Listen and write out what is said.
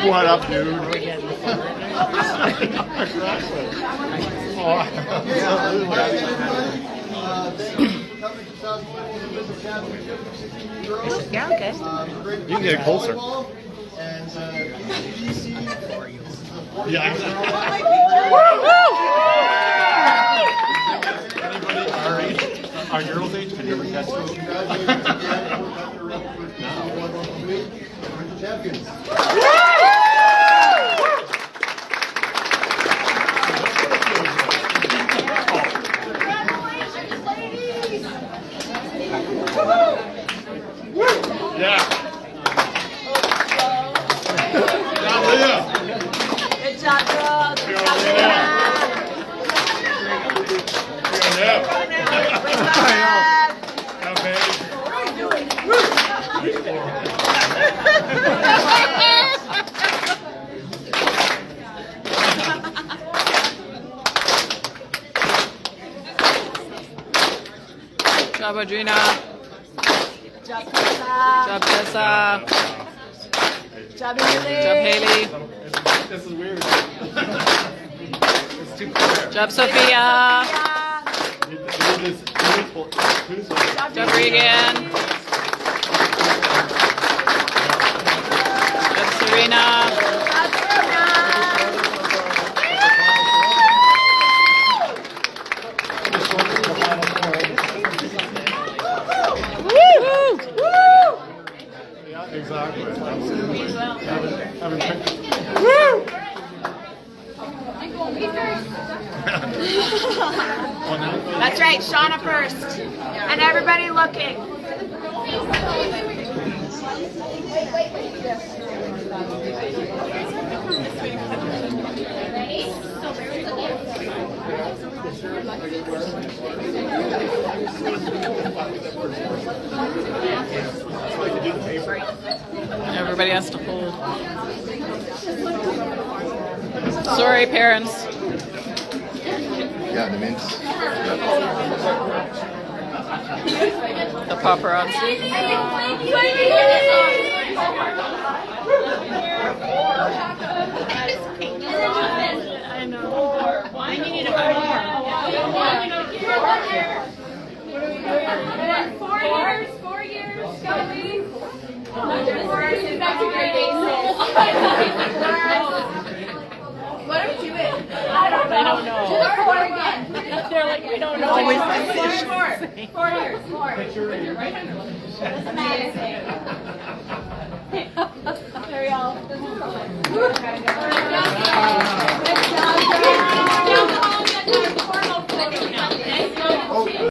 What up, dude? Yeah, okay. You can get it closer. Yeah. Anybody our girls' age can never catch them? Champions. Yeah. Good job, girls. Good job, Leah. Good job, Audrina. Good job, Tessa. Good job, Tessa. Good job, Haley. Good job, Haley. This is weird. It's too Good job, Sophia. Good job, Regan. Good job, Serena. Exactly. That's right, Shauna first. And everybody looking. Everybody has to hold. Sorry, parents. Yeah, the mints. The paparazzi. I know. Why do you need a 4 years. 4 years. Go, ladies. That's a great ace. What are we doing? I don't know. They don't know. Do the 4 again. They're like, we don't know. Always 4 years. 4. That's amazing. There we go.